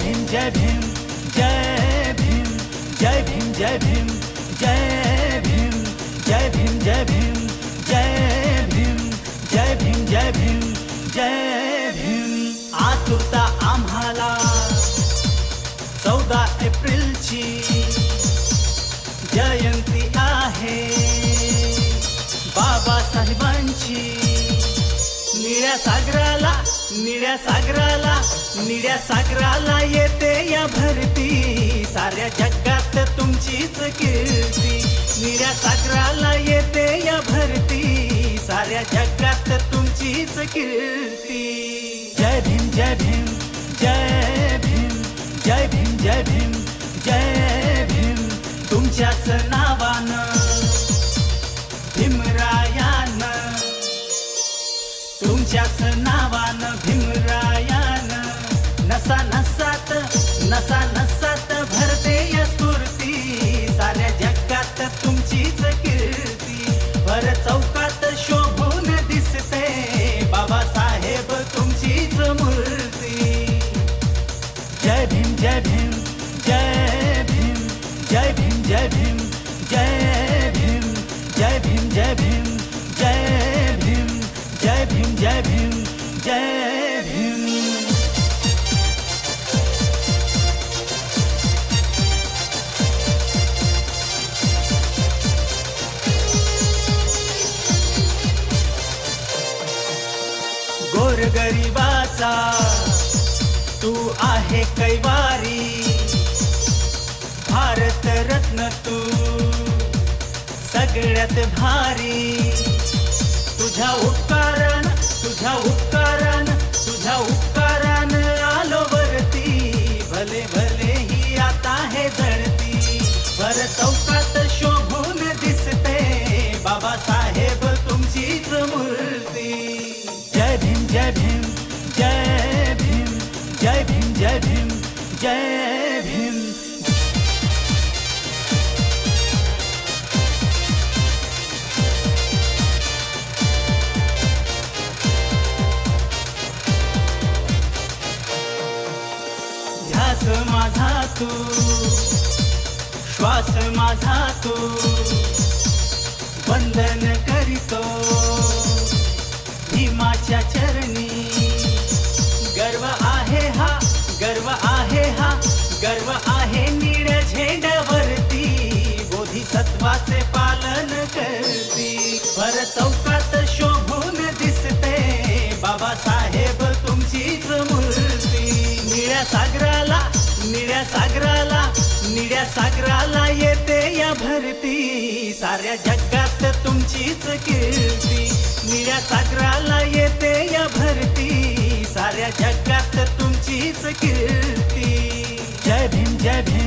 भीम जय भीम जय भीम जय भीम जय भीम जय भीम जय भीम जय भीम जय भीम जय भीम जय भीम जय भीम। आतुरता आम्हाला 14 एप्रिलची जयंती आहे बाबासाहेबांची। निळ्या सागराला निळ्या सागराला निळ्या सागराला येते या भरती, साऱ्या जगात तुमचीच कीर्ती। निळ्या सागराला येते या भरती, साऱ्या जगात तुमचीच कीर्ती। जय भीम जय भीम जय भीम जय भीम जय भीम जय भीम। तुमच्याच नावानं भीमरायानं, तुमच्याच नावानं भीमरायानं नसा नसात नसा नसात भरते या स्फूर्ती, साऱ्या जगात तुमचीच कीर्ती। भर चौकात शोभून दिसते बाबासाहेब तुमचीच मूर्ती। जय भीम जय भीम जय भीम जय भीम जय भीम जय भीम जय भीम जय भीम जय भीम जय भीम जय भीम जय भीम। गोरगरिबाचा तू आहे कैवारी, भारत रत्न तू सगळ्यात भारी। तुझ्या उपकारान तुझ्या उपकारान तुझ्या उपकारान आलो वरती, भले भले ही आता हे जळती। भर चौकात शोभून दिसते बाबासाहेब तुमचीच मूर्ती। जय भीम जय भीम जय भीम जय भीम जय भीम जय भीम। ध्यास माझा तू श्वास माझा तू, वंदन करीतो भीमाच्या चरणी। गर्व आहे हा गर्व आहे हा गर्व आहे निळ्या झेंड्यावरती, बोधिसत्वाचे पालन करती। भर चौकात शोभून दिसते बाबासाहेब तुमचीच मूर्ती। निळ्या सागराला निळ्या सागराला निळ्या सागराला येते या भरती, साऱ्या जगात तुमचीच कीर्ती। निळ्या सागराला येते या भरती, साऱ्या जगात तुमचीच कीर्ती। जय भीम जय भीम